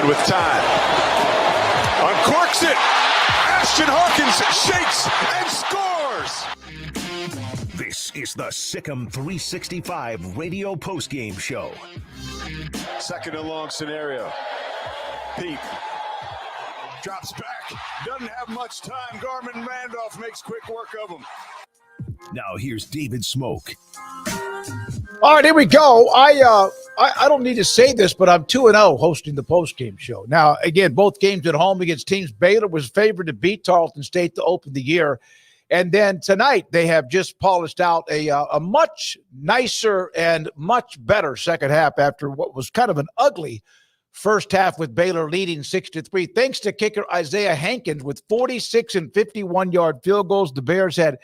with time. Uncorks it. Ashton Hawkins shakes and scores. This is the Sikkim 365 radio postgame show. Second and long scenario. Pete drops back. Doesn't have much time. Garmin Randolph makes quick work of him. Now here's David Smoak. All right, here we go. I don't need to say this, but I'm 2-0 hosting the postgame show. Now, again, both games at home against teams. Baylor was favored to beat Tarleton State to open the year. And then tonight they have just polished out a much nicer and much better second half after what was kind of an ugly first half with Baylor leading 6-3. Thanks to kicker Isaiah Hankins with 46 and 51-yard field goals. The Bears had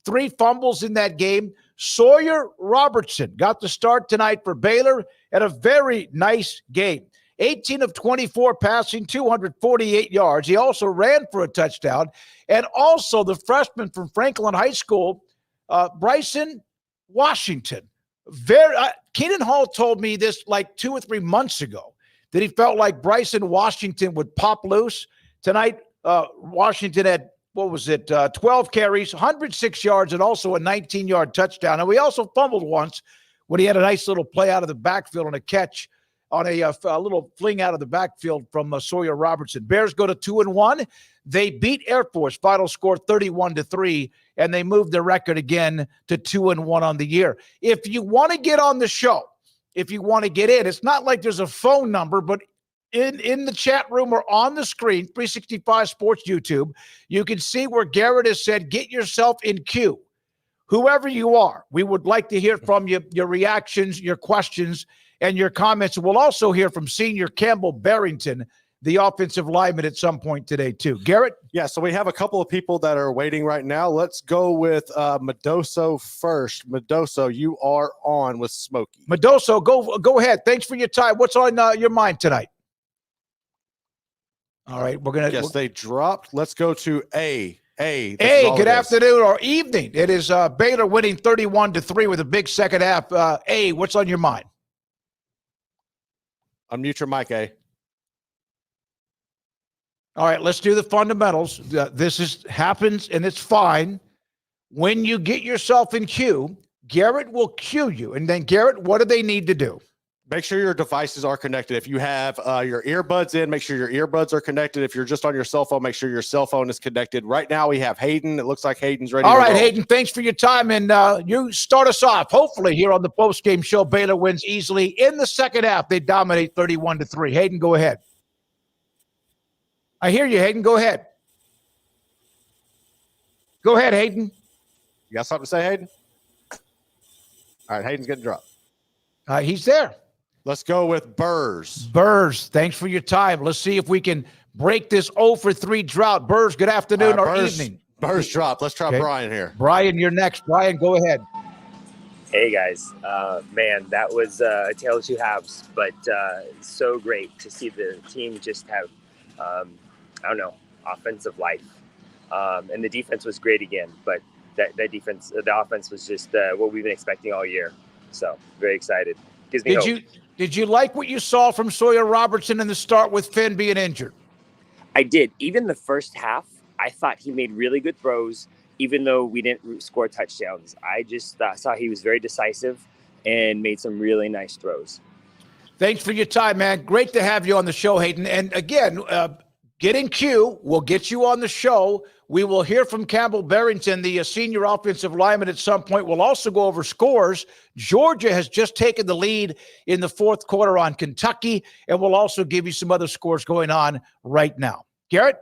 3 fumbles in that game. Sawyer Robertson got the start tonight for Baylor at a very nice game. 18 of 24 passing, 248 yards. He also ran for a touchdown. And also the freshman from Franklin High School, Bryson Washington. Keenan Hall told me this like 2 or 3 months ago, that he felt like Bryson Washington would pop loose. Tonight, Washington had 12 carries, 106 yards, and also a 19-yard touchdown. And we also fumbled once when he had a nice little play out of the backfield on a catch on a little fling out of the backfield from Sawyer Robertson. Bears go to 2-1. They beat Air Force. Final score 31-3, and they moved their record again to 2-1 on the year. If you want to get on the show, if you want to get in, it's not like there's a phone number, but in the chat room or on the screen, 365 Sports YouTube, you can see where Garrett has said, get yourself in queue. Whoever you are, we would like to hear from you, your reactions, your questions, and your comments. We'll also hear from senior Campbell Barrington, the offensive lineman, at some point today too. Garrett? Yeah, so we have a couple of people that are waiting right now. Let's go with Medoso first. Medoso, you are on with Smokey. Medoso, go ahead. Thanks for your time. What's on your mind tonight? All right, we're going to – Yes, they dropped. Let's go to A. Good afternoon or evening. It is Baylor winning 31-3 with a big second half. A, what's on your mind? Unmute your mic, A. All right, let's do the fundamentals. This happens, and it's fine. When you get yourself in queue, Garrett will cue you. And then, Garrett, what do they need to do? Make sure your devices are connected. If you have your earbuds in, make sure your earbuds are connected. If you're just on your cell phone, make sure your cell phone is connected. Right now we have Hayden. It looks like Hayden's ready. All right, Hayden, thanks for your time. And you start us off, hopefully, here on the postgame show. Baylor wins easily. In the second half, they dominate 31-3. Hayden, go ahead. I hear you, Hayden. Go ahead. Go ahead, Hayden. You got something to say, Hayden? All right, Hayden's getting dropped. He's there. Let's go with Burrs. Burrs, thanks for your time. Let's see if we can break this 0-for-3 drought. Burrs, good afternoon or evening. Burrs dropped. Let's try Brian here. Brian, you're next. Brian, go ahead. Hey, guys. Man, that was a tale of two halves, but so great to see the team just have, offensive life. And the defense was great again, but the offense was just what we've been expecting all year. So very excited. Gives me hope. Did you like what you saw from Sawyer Robertson in the start with Finn being injured? I did. Even the first half, I thought he made really good throws, even though we didn't score touchdowns. I just saw he was very decisive and made some really nice throws. Thanks for your time, man. Great to have you on the show, Hayden. And again, get in queue. We'll get you on the show. We will hear from Campbell Barrington, the senior offensive lineman, at some point. We'll also go over scores. Georgia has just taken the lead in the fourth quarter on Kentucky, and we'll also give you some other scores going on right now. Garrett,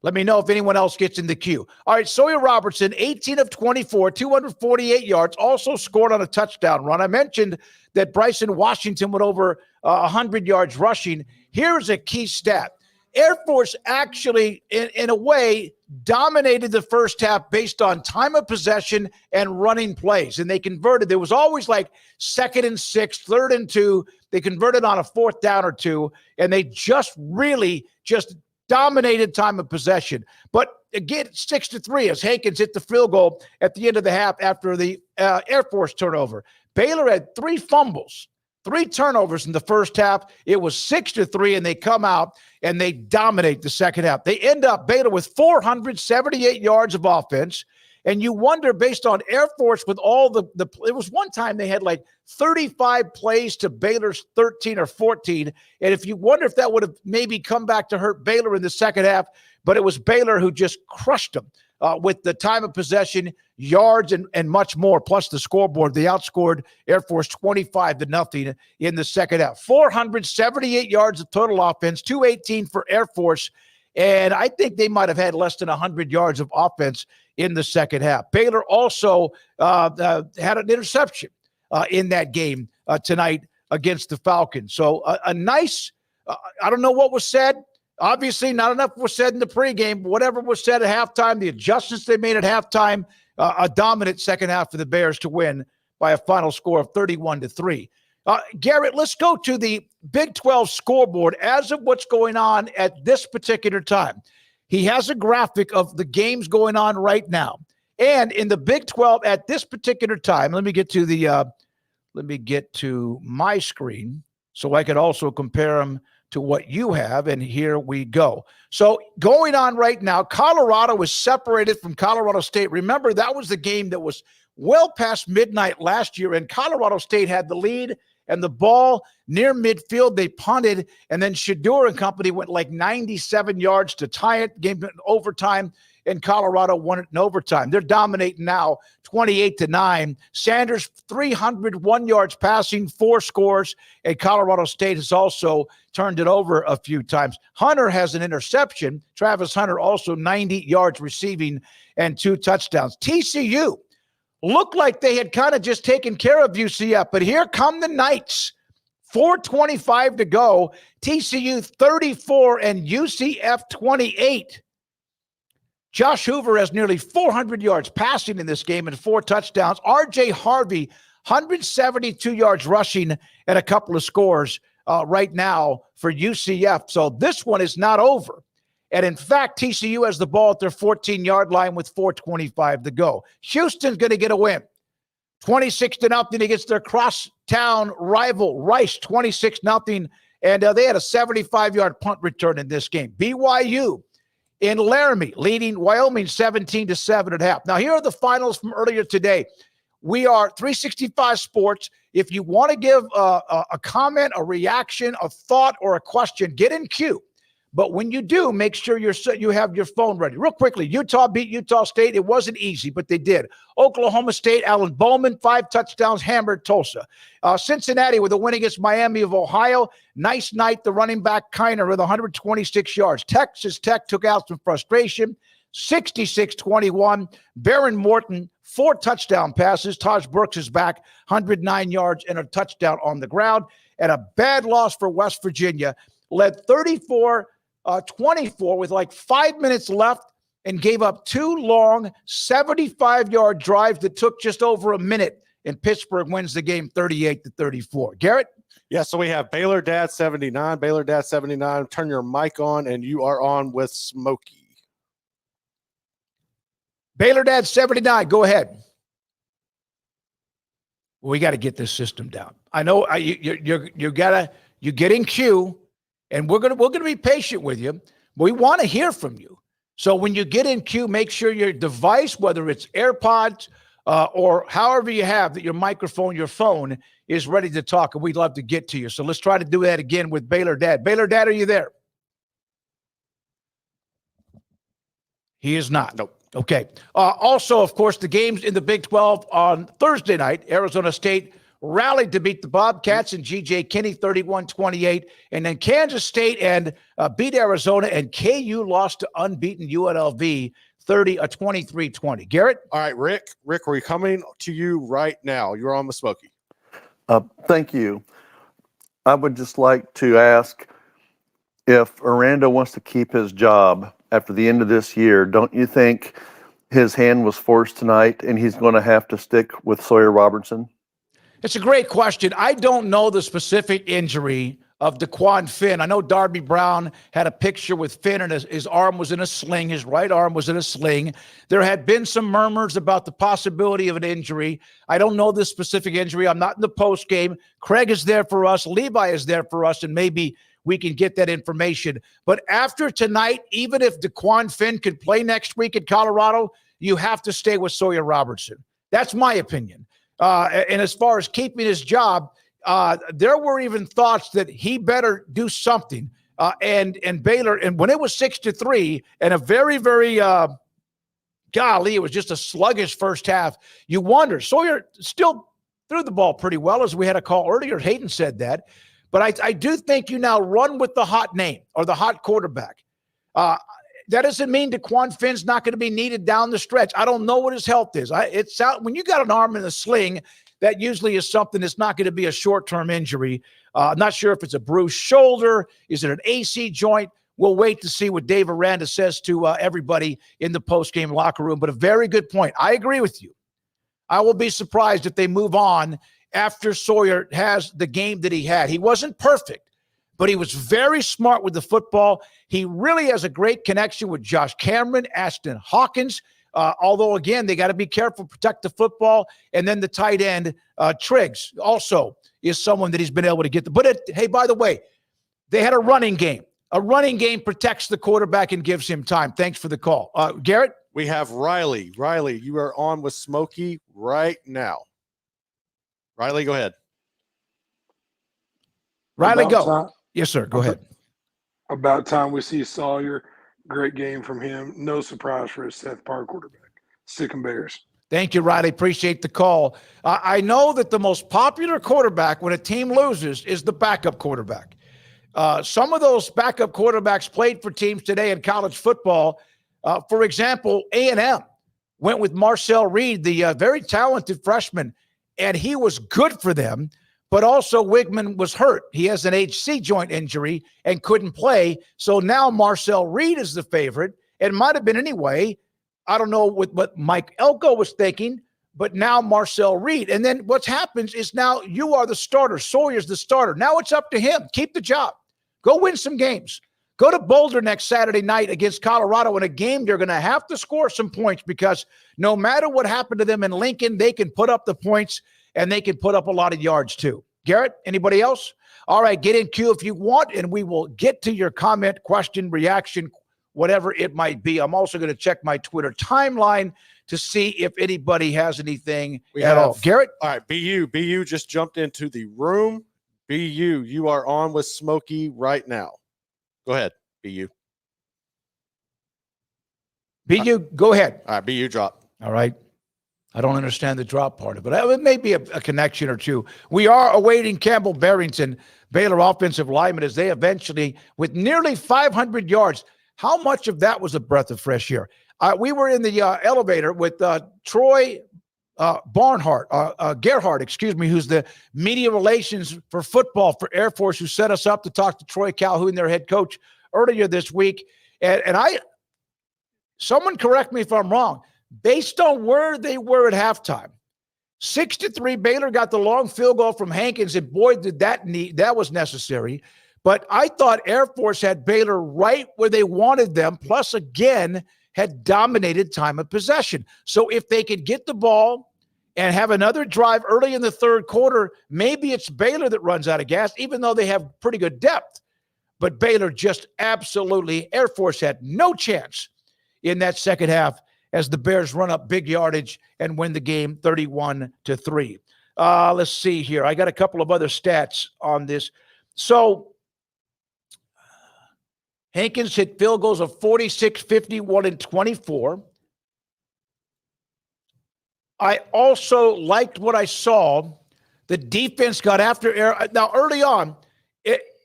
let me know if anyone else gets in the queue. All right, Sawyer Robertson, 18 of 24, 248 yards, also scored on a touchdown run. I mentioned that Bryson Washington went over 100 yards rushing. Here's a key stat. Air Force actually, in a way, dominated the first half based on time of possession and running plays. And they converted. There was always like 2nd and 6, 3rd and 2. They converted on a 4th down or 2, and they just dominated time of possession. But again, 6-3 as Hankins hit the field goal at the end of the half after the Air Force turnover. Baylor had 3 fumbles. 3 turnovers in the first half. It was 6-3, and they come out and they dominate the second half. They end up, Baylor, with 478 yards of offense. And you wonder, based on Air Force, with all the it was one time they had like 35 plays to Baylor's 13 or 14. And if you wonder if that would have maybe come back to hurt Baylor in the second half, but it was Baylor who just crushed them with the time of possession, yards, and much more, plus the scoreboard. They outscored Air Force 25-0 in the second half. 478 yards of total offense, 218 for Air Force. And I think they might have had less than 100 yards of offense in the second half. Baylor also had an interception in that game tonight against the Falcons. So a nice, I don't know what was said. Obviously, not enough was said in the pregame. Whatever was said at halftime, the adjustments they made at halftime, a dominant second half for the Bears to win by a final score of 31-3. Garrett, let's go to the Big 12 scoreboard as of what's going on at this particular time. He has a graphic of the games going on right now. And in the Big 12 at this particular time, let me get to my screen so I could also compare them to what you have. And here we go. So going on right now, Colorado is separated from Colorado State. Remember, that was the game that was well past midnight last year, and Colorado State had the lead and the ball near midfield. They punted, and then Shador and company went like 97 yards to tie it. Game in overtime, and Colorado won it in overtime. They're dominating now, 28-9. Sanders, 301 yards passing, 4 scores, and Colorado State has also turned it over a few times. Hunter has an interception. Travis Hunter also 90 yards receiving and 2 touchdowns. TCU looked like they had kind of just taken care of UCF, but here come the Knights. 4:25 to go. TCU 34 and UCF 28. Josh Hoover has nearly 400 yards passing in this game and 4 touchdowns. R.J. Harvey, 172 yards rushing and a couple of scores right now for UCF. So this one is not over. And in fact, TCU has the ball at their 14-yard line with 4:25 to go. Houston's going to get a win. 26-0 against their crosstown rival, Rice, 26-0. And they had a 75-yard punt return in this game. BYU in Laramie leading Wyoming 17-7 at half. Now, here are the finals from earlier today. We are 365 Sports. If you want to give a comment, a reaction, a thought, or a question, get in queue. But when you do, make sure you have your phone ready. Real quickly, Utah beat Utah State. It wasn't easy, but they did. Oklahoma State, Alan Bowman, 5 touchdowns, hammered Tulsa. Cincinnati with a win against Miami of Ohio. Nice night, the running back Kiner with 126 yards. Texas Tech took out some frustration, 66-21. Baron Morton, 4 touchdown passes. Taj Brooks is back, 109 yards and a touchdown on the ground. And a bad loss for West Virginia. Led 34-24 with like 5 minutes left and gave up 2 long 75-yard drives that took just over a minute, and Pittsburgh wins the game 38-34. Garrett? Yeah, so we have Baylor Dad 79. Baylor Dad 79. Turn your mic on, and you are on with Smokey. Baylor Dad 79. Go ahead. We got to get this system down. I know you get in queue. And we're gonna be patient with you. We want to hear from you. So when you get in queue, make sure your device, whether it's AirPods or however you have that, your microphone, your phone is ready to talk, and we'd love to get to you. So let's try to do that again with Baylor Dad. Baylor Dad, are you there? He is not. Nope. Okay. Also, of course, the games in the Big 12 on Thursday night, Arizona State rallied to beat the Bobcats and G.J. Kinney 31-28. And then Kansas State beat Arizona, and KU lost to unbeaten UNLV 23-20. Garrett? All right, Rick, we're coming to you right now. You're on with Smokey. Thank you. I would just like to ask if Aranda wants to keep his job after the end of this year, don't you think his hand was forced tonight and he's going to have to stick with Sawyer Robertson? It's a great question. I don't know the specific injury of DeQuan Finn. I know Darby Brown had a picture with Finn and his arm was in a sling. His right arm was in a sling. There had been some murmurs about the possibility of an injury. I don't know this specific injury. I'm not in the post game. Craig is there for us. Levi is there for us, and maybe we can get that information. But after tonight, even if DeQuan Finn could play next week in Colorado, you have to stay with Sawyer Robertson. That's my opinion. And as far as keeping his job, there were even thoughts that he better do something. And Baylor, and when it was 6-3 and a very, very, it was just a sluggish first half. You wonder, Sawyer still threw the ball pretty well, as we had a call earlier. Hayden said that. But I do think you now run with the hot name or the hot quarterback. That doesn't mean DeQuan Finn's not going to be needed down the stretch. I don't know what his health is. It's out when you got an arm in a sling. That usually is something that's not going to be a short-term injury. I'm not sure if it's a bruised shoulder. Is it an AC joint? We'll wait to see what Dave Aranda says to everybody in the post-game locker room. But a very good point. I agree with you. I will be surprised if they move on after Sawyer has the game that he had. He wasn't perfect, but he was very smart with the football. He really has a great connection with Josh Cameron, Ashton Hawkins. Although, again, they got to be careful, protect the football. And then the tight end, Triggs, also is someone that he's been able to get. Hey, by the way, they had a running game. A running game protects the quarterback and gives him time. Thanks for the call. Garrett? We have Riley. Riley, you are on with Smokey right now. Riley, go ahead. Riley, go. Time. Yes, sir. Go ahead. About time we see Sawyer. Great game from him. No surprise for his Seth Park quarterback. Sick and Bears. Thank you, Riley. Appreciate the call. I know that the most popular quarterback when a team loses is the backup quarterback. Some of those backup quarterbacks played for teams today in college football. For example, A&M went with Marcel Reed, the very talented freshman, and he was good for them. But also Wigman was hurt. He has an HC joint injury and couldn't play. So now Marcel Reed is the favorite. It might have been anyway. I don't know what Mike Elko was thinking, but now Marcel Reed. And then what happens is now you are the starter. Sawyer's the starter. Now it's up to him. Keep the job. Go win some games. Go to Boulder next Saturday night against Colorado in a game they're going to have to score some points because no matter what happened to them in Lincoln, they can put up the points and they can put up a lot of yards too. Garrett, anybody else? All right, get in queue if you want, and we will get to your comment, question, reaction, whatever it might be. I'm also going to check my Twitter timeline to see if anybody has anything at all. Garrett? All right, BU just jumped into the room. BU, you are on with Smokey right now. Go ahead, BU. BU, go ahead. All right, BU drop. All right. I don't understand the drop part of it. It may be a connection or two. We are awaiting Campbell Barrington, Baylor offensive lineman, as they eventually, with nearly 500 yards. How much of that was a breath of fresh air? We were in the elevator with Troy Gerhardt, who's the media relations for football for Air Force, who set us up to talk to Troy Calhoun, their head coach, earlier this week. And someone correct me if I'm wrong. Based on where they were at halftime, 6-3, Baylor got the long field goal from Hankins, and boy, did that was necessary. But I thought Air Force had Baylor right where they wanted them, plus again had dominated time of possession. So if they could get the ball and have another drive early in the third quarter, maybe it's Baylor that runs out of gas, even though they have pretty good depth. But Baylor just absolutely, Air Force had no chance in that second half as the Bears run up big yardage and win the game 31-3. Let's see here. I got a couple of other stats on this. So Hankins hit field goals of 46, 51, and 24. I also liked what I saw. The defense got after Air. Now, early on,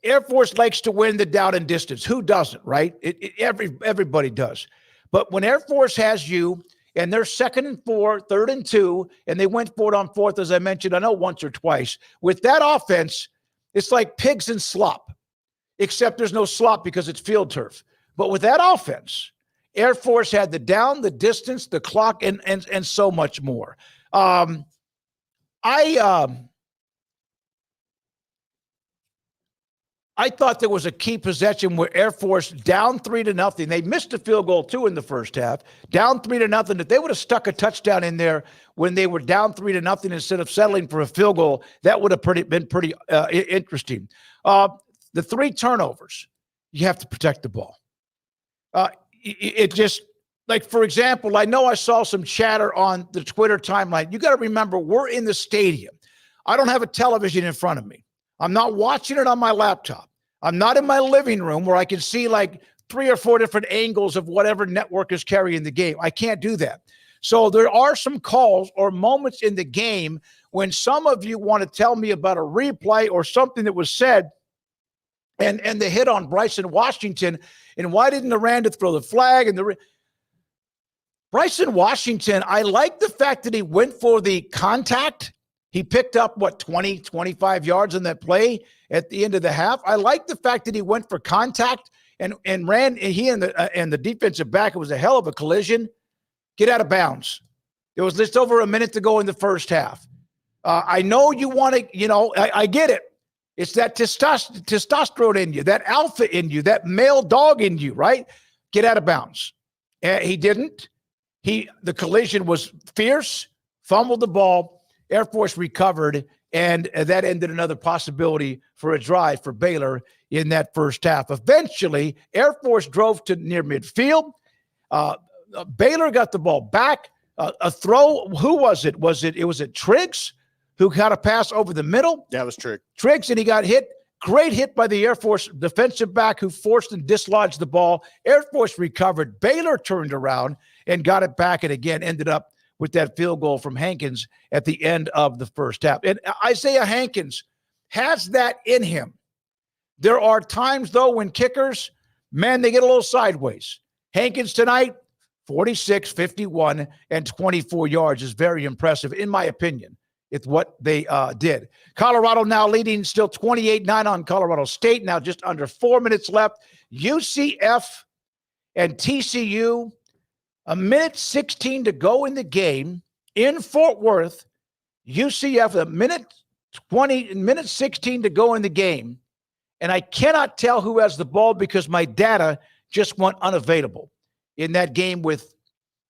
Air Force likes to win the down and distance. Who doesn't, right? Everybody does. But when Air Force has you and they're 2nd and 4, 3rd and 2, and they went for it on 4th, as I mentioned, I know once or twice, with that offense, it's like pigs in slop, except there's no slop because it's field turf. But with that offense, Air Force had the down, the distance, the clock, and so much more. I thought there was a key possession where Air Force down 3-0. They missed a field goal too in the first half, down 3-0. If they would have stuck a touchdown in there when they were down 3-0 instead of settling for a field goal, that would have been pretty interesting. The 3 turnovers, you have to protect the ball. It just, like, for example, I know I saw some chatter on the Twitter timeline. You got to remember, we're in the stadium. I don't have a television in front of me. I'm not watching it on my laptop. I'm not in my living room where I can see like 3 or 4 different angles of whatever network is carrying the game. I can't do that. So there are some calls or moments in the game when some of you want to tell me about a replay or something that was said and the hit on Bryson Washington, and why didn't Aranda throw the flag? And Bryson Washington, I like the fact that he went for the contact. He picked up, 20, 25 yards on that play at the end of the half. I like the fact that he went for contact and ran. He and the defensive back, it was a hell of a collision. Get out of bounds. There was just over a minute to go in the first half. I know you want to, I get it. It's that testosterone in you, that alpha in you, that male dog in you, right? Get out of bounds. He didn't. The collision was fierce, fumbled the ball. Air Force recovered, and that ended another possibility for a drive for Baylor in that first half. Eventually, Air Force drove to near midfield. Baylor got the ball back. A throw. Who was it? Was it Triggs who got a pass over the middle? Yeah, it was Triggs. Triggs, and he got hit. Great hit by the Air Force defensive back who forced and dislodged the ball. Air Force recovered. Baylor turned around and got it back, and again ended up with that field goal from Hankins at the end of the first half. And Isaiah Hankins has that in him. There are times, though, when kickers, man, they get a little sideways. Hankins tonight, 46, 51, and 24 yards is very impressive, in my opinion. It's what they did. Colorado now leading still 28-9 on Colorado State. Now just under 4 minutes left. UCF and TCU, 1:16 to go in the game in Fort Worth. UCF, 1:16 to go in the game. And I cannot tell who has the ball because my data just went unavailable in that game with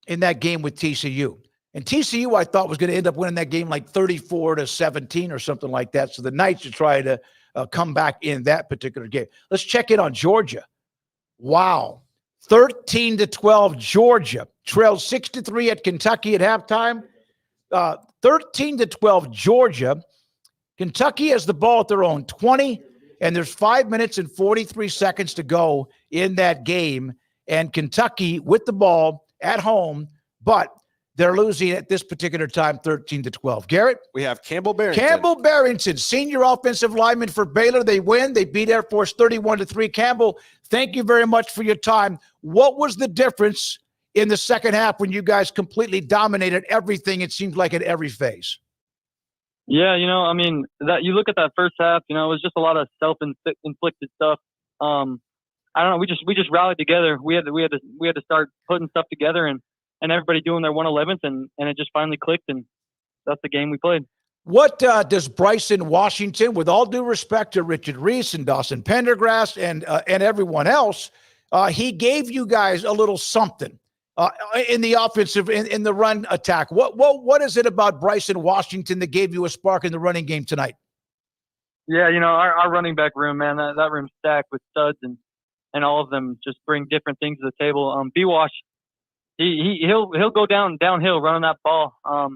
TCU. And TCU, I thought, was going to end up winning that game like 34-17 or something like that. So the Knights are trying to come back in that particular game. Let's check in on Georgia. Wow. 13-12, Georgia trailed 6-3 at Kentucky at halftime. 13-12, Georgia. Kentucky has the ball at their own 20, and there's 5 minutes and 43 seconds to go in that game. And Kentucky with the ball at home, but they're losing at this particular time, 13-12. Garrett? We have Campbell Barrington. Campbell Barrington, senior offensive lineman for Baylor. They win. They beat Air Force 31-3. Campbell, thank you very much for your time. What was the difference in the second half when you guys completely dominated everything, it seems like, at every phase? Yeah, that you look at that first half, it was just a lot of self-inflicted stuff. I don't know. We just rallied together. We had to start putting stuff together and everybody doing their 111th, and it just finally clicked, and that's the game we played. What does Bryson Washington, with all due respect to Richard Reese and Dawson Pendergrass and everyone else, he gave you guys a little something in the offensive, in the run attack. What is it about Bryson Washington that gave you a spark in the running game tonight? Yeah, our running back room, man, that room's stacked with studs, and all of them just bring different things to the table. B-Wash, He'll go downhill running that ball. I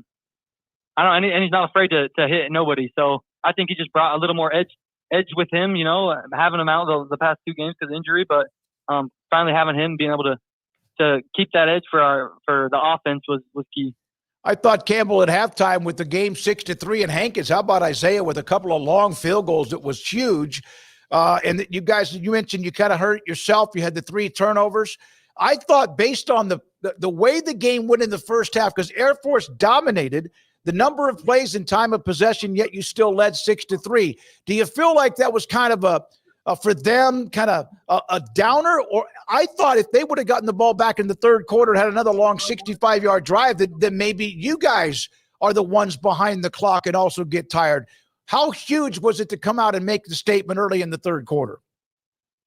don't know, and he's not afraid to hit nobody. So I think he just brought a little more edge with him. Having him out the past 2 games because of injury, but finally having him being able to keep that edge for the offense was key. I thought Campbell at halftime with the game 6-3 and Hankins. How about Isaiah with a couple of long field goals that was huge? And you guys, you mentioned you kind of hurt yourself. You had the 3 turnovers. I thought based on the way the game went in the first half, because Air Force dominated the number of plays and time of possession, yet you still led 6-3. Do you feel like that was kind of for them kind of a downer? Or I thought if they would have gotten the ball back in the third quarter and had another long 65-yard drive, then maybe you guys are the ones behind the clock and also get tired. How huge was it to come out and make the statement early in the third quarter?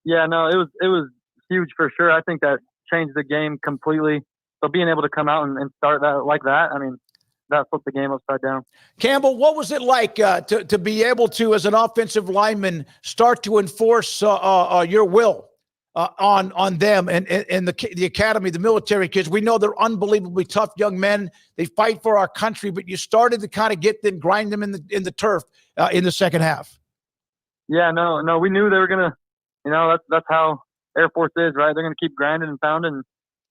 Yeah, no, it was huge for sure. I think that changed the game completely. So being able to come out and start that like that, I mean, that flipped the game upside down. Campbell, what was it like to be able to, as an offensive lineman, start to enforce your will on them and the academy, the military kids? We know they're unbelievably tough young men. They fight for our country, but you started to kind of get them, grind them in the turf in the second half. Yeah, no, we knew they were gonna. That's how Air Force is, right? They're gonna keep grinding and pounding,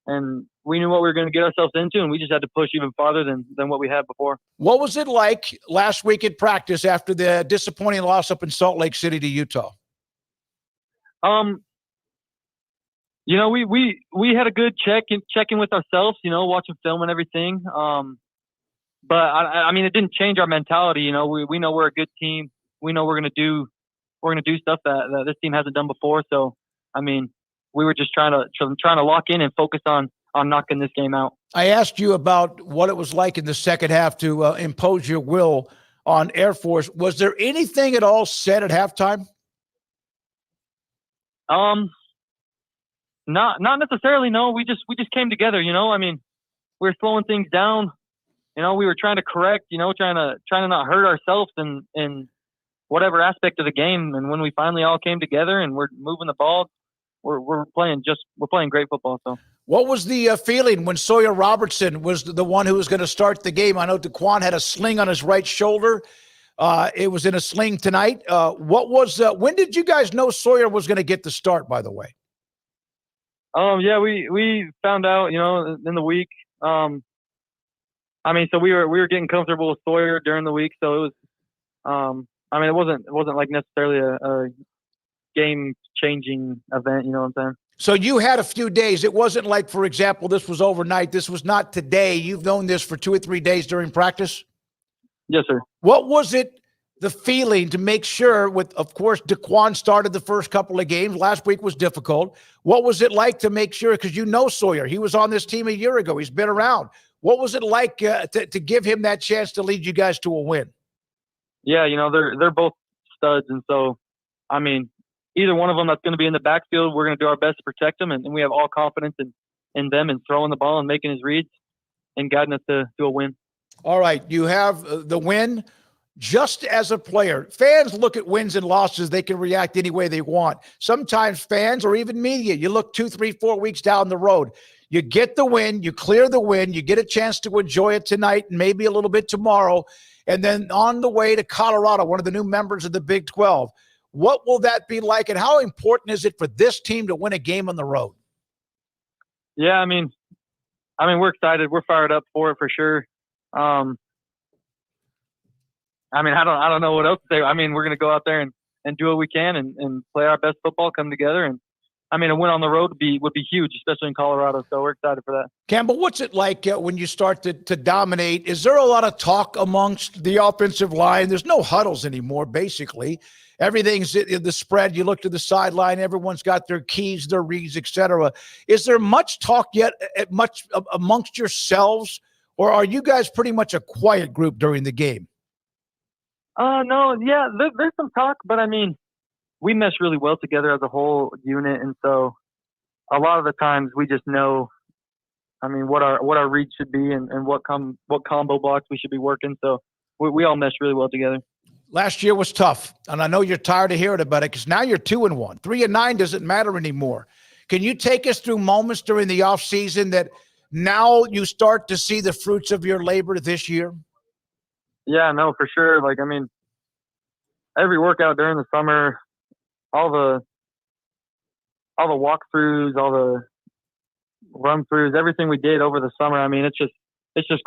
and we knew what we were going to get ourselves into, and we just had to push even farther than what we had before. What was it like last week at practice after the disappointing loss up in Salt Lake City to Utah? We had a good check-in with ourselves, watching film and everything. But I mean, it didn't change our mentality. We know we're a good team. We know we're going to do stuff that this team hasn't done before. So, I mean, we were just trying to lock in and focus on knocking this game out. I asked you about what it was like in the second half to impose your will on Air Force. Was there anything at all said at halftime? Not necessarily. No, we just came together. I mean, we were slowing things down. We were trying to correct. Trying to not hurt ourselves in whatever aspect of the game. And when we finally all came together and we're moving the ball, we're playing great football. So. What was the feeling when Sawyer Robertson was the one who was going to start the game? I know DeQuan had a sling on his right shoulder. It was in a sling tonight. When did you guys know Sawyer was going to get the start, by the way? Yeah, we found out, in the week. I mean, so we were getting comfortable with Sawyer during the week. So it was, I mean, it wasn't like necessarily a game-changing event, you know what I'm saying? So you had a few days. It wasn't like, for example, this was overnight. This was not today. You've known this for 2 or 3 days during practice? Yes, sir. What was it, the feeling to make sure of course, DeQuan started the first couple of games. Last week was difficult. What was it like to make sure, because Sawyer, he was on this team a year ago. He's been around. What was it like to give him that chance to lead you guys to a win? Yeah, they're both studs. And so, I mean, either one of them that's going to be in the backfield, we're going to do our best to protect them, and we have all confidence in them and throwing the ball and making his reads and guiding us to a win. All right, you have the win. Just as a player, fans look at wins and losses. They can react any way they want. Sometimes fans or even media, you look 2, 3, 4 weeks down the road. You get the win, you clear the win, you get a chance to enjoy it tonight and maybe a little bit tomorrow, and then on the way to Colorado, one of the new members of the Big 12. What will that be like, and how important is it for this team to win a game on the road? Yeah, I mean, we're excited. We're fired up for it for sure. I mean, I don't know what else to say. I mean, we're going to go out there and do what we can and play our best football, come together. And, I mean, a win on the road would be huge, especially in Colorado. So we're excited for that. Campbell, what's it like when you start to dominate? Is there a lot of talk amongst the offensive line? There's no huddles anymore, basically. Everything's in the spread. You look to the sideline. Everyone's got their keys, their reads, etc. Is there much talk yet, much amongst yourselves, or are you guys pretty much a quiet group during the game? No, yeah, there's some talk, but I mean, we mesh really well together as a whole unit, and so a lot of the times we just know, I mean, what our read should be and what combo blocks we should be working. So we all mesh really well together. Last year was tough, and I know you're tired of hearing about it because now you're 2-1. 3-9 doesn't matter anymore. Can you take us through moments during the offseason that now you start to see the fruits of your labor this year? Yeah, no, for sure. Like, I mean, every workout during the summer, all the walkthroughs, all the run-throughs, everything we did over the summer. I mean, it's just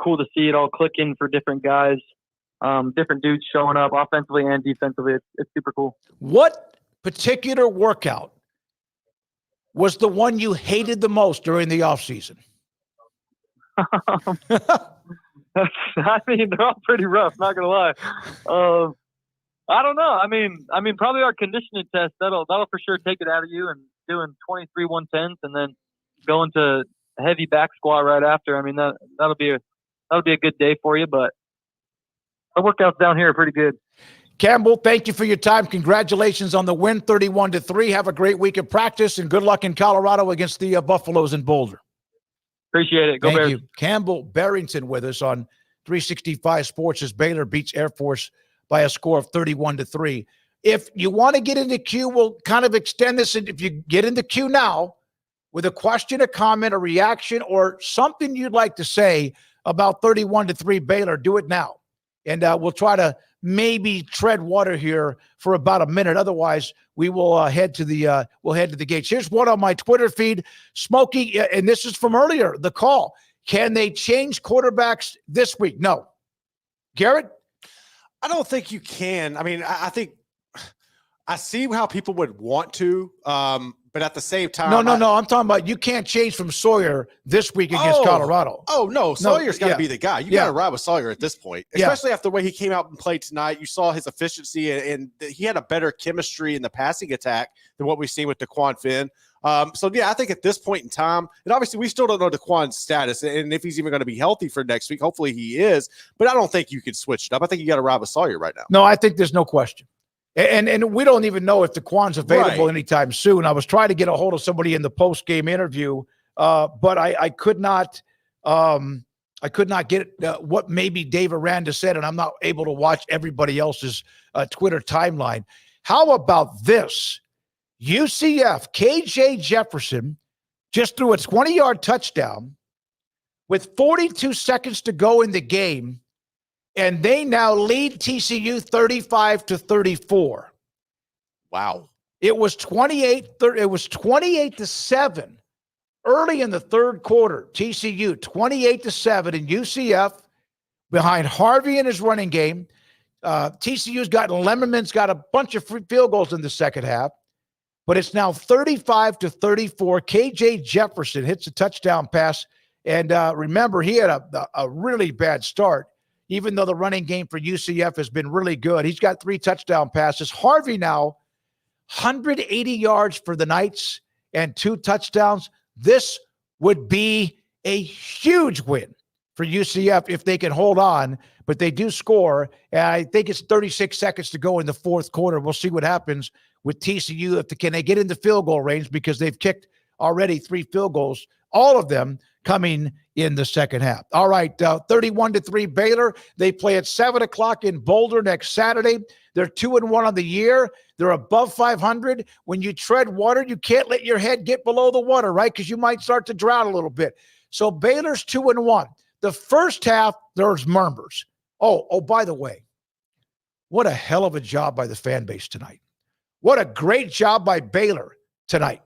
cool to see it all clicking for different guys. Different dudes showing up offensively and defensively. It's super cool. What particular workout was the one you hated the most during the offseason? I mean, they're all pretty rough, not gonna lie. I don't know. I mean, probably our conditioning test that'll for sure take it out of you, and doing 23 110s and then going to a heavy back squat right after. I mean, that'll be a good day for you, but the workouts down here are pretty good. Campbell, thank you for your time. Congratulations on the win, 31-3. Have a great week of practice, and good luck in Colorado against the Buffaloes in Boulder. Appreciate it. Go Thank Bears. you. Campbell Barrington with us on 365 Sports as Baylor beats Air Force by a score of 31-3. If you want to get into Q, we'll kind of extend this. And if you get into Q now with a question, a comment, a reaction, or something you'd like to say about 31-3 Baylor, do it now. And we'll try to maybe tread water here for about a minute. Otherwise, we will head to the gates. Here's one on my Twitter feed. Smoky, and this is from earlier, the call. Can they change quarterbacks this week? No. Garrett? I don't think you can. I mean, I think I see how people would want to, but at the same time, No. I'm talking about you can't change from Sawyer this week against Colorado. Oh no, Sawyer's got to be the guy. You got to ride with Sawyer at this point, especially after the way he came out and played tonight. You saw his efficiency, and he had a better chemistry in the passing attack than what we've seen with Daquan Finn. So I think at this point in time, and obviously we still don't know Daquan's status and if he's even going to be healthy for next week. Hopefully he is, but I don't think you can switch it up. I think you got to ride with Sawyer right now. No, I think there's no question. And we don't even know if Daquan's available anytime soon. I was trying to get a hold of somebody in the post-game interview, but I could not get what maybe Dave Aranda said, and I'm not able to watch everybody else's Twitter timeline. How about this? UCF, KJ Jefferson just threw a 20-yard touchdown with 42 seconds to go in the game, and they now lead TCU 35-34. Wow. It was 28-7 early in the third quarter. TCU 28-7 in UCF behind Harvey in his running game. TCU's got Lemmerman's got a bunch of free field goals in the second half, but it's now 35-34. KJ Jefferson hits a touchdown pass. And remember, he had a really bad start, even though the running game for UCF has been really good. He's got 3 touchdown passes. Harvey now 180 yards for the Knights and 2 touchdowns. This would be a huge win for UCF if they can hold on, but they do score. And I think it's 36 seconds to go in the fourth quarter. We'll see what happens with TCU. Can they get into field goal range, because they've kicked already 3 field goals, all of them coming in the second half. All right, 31-3 Baylor. They play at 7 o'clock in Boulder next Saturday. They're 2-1 on the year. They're above 500. When you tread water, you can't let your head get below the water, right? Because you might start to drown a little bit. So Baylor's 2-1. The first half, there's murmurs. Oh, by the way, what a hell of a job by the fan base tonight. What a great job by Baylor tonight.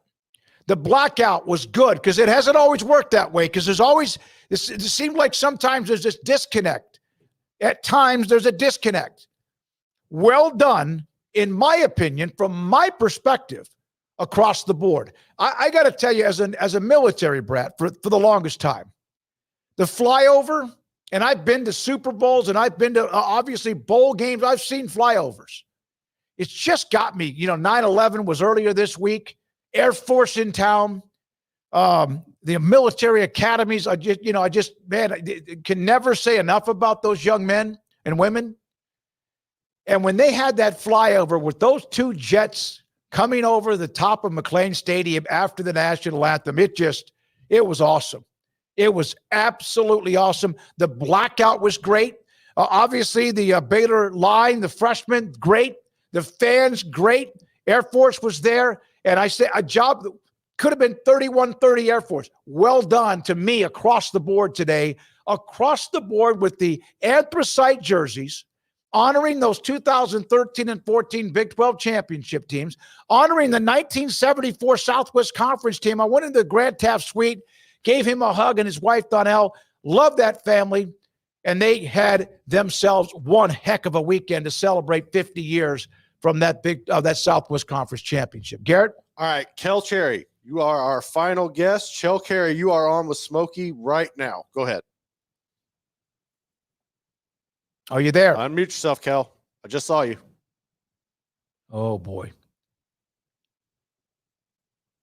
The blackout was good, because it hasn't always worked that way, because it seemed like sometimes there's this disconnect. At times there's a disconnect. Well done, in my opinion, from my perspective, across the board. I got to tell you, as a military brat for the longest time, the flyover, and I've been to Super Bowls, and I've been to, obviously, bowl games. I've seen flyovers. It's just got me. 9/11 was earlier this week. Air Force in town, the military academies. I can never say enough about those young men and women. And when they had that flyover with those 2 jets coming over the top of McLean Stadium after the national anthem, it was awesome. It was absolutely awesome. The blackout was great. Obviously, the Baylor line, the freshmen, great. The fans, great. Air Force was there. And I say a job that could have been 31-30 Air Force. Well done to me across the board today. Across the board with the anthracite jerseys, honoring those 2013 and 14 Big 12 championship teams, honoring the 1974 Southwest Conference team. I went into the Grant Taft suite, gave him a hug, and his wife, Donnell. Love that family. And they had themselves one heck of a weekend to celebrate 50 years from that that Southwest Conference championship. Garrett? All right, Kel Cherry, you are our final guest. Kel Cherry, you are on with Smokey right now. Go ahead. Are you there? Unmute yourself, Kel. I just saw you. Oh, boy.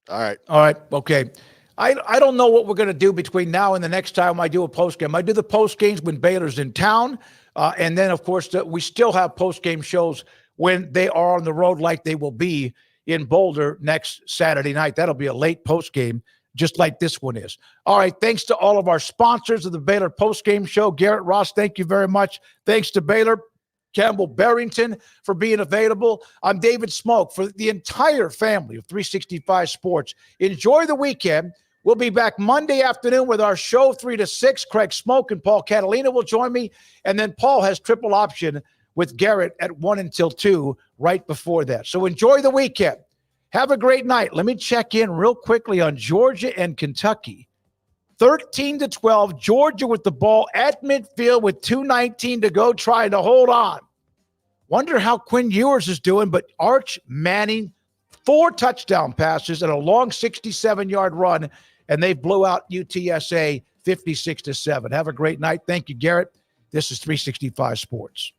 All right. Okay. I don't know what we're going to do between now and the next time I do a postgame. I do the postgames when Baylor's in town. And then, of course, we still have postgame shows when they are on the road like they will be in Boulder next Saturday night. That'll be a late postgame, just like this one is. All right, thanks to all of our sponsors of the Baylor postgame show. Garrett, Ross, thank you very much. Thanks to Baylor, Campbell Barrington for being available. I'm David Smoak. For the entire family of 365 Sports, enjoy the weekend. We'll be back Monday afternoon with our show 3 to 6. Craig Smoak and Paul Catalina will join me. And then Paul has triple option with Garrett at 1 until 2 right before that. So enjoy the weekend. Have a great night. Let me check in real quickly on Georgia and Kentucky. 13-12, Georgia with the ball at midfield with 2:19 to go, trying to hold on. Wonder how Quinn Ewers is doing, but Arch Manning, 4 touchdown passes and a long 67-yard run, and they blew out UTSA 56-7. Have a great night. Thank you, Garrett. This is 365 Sports.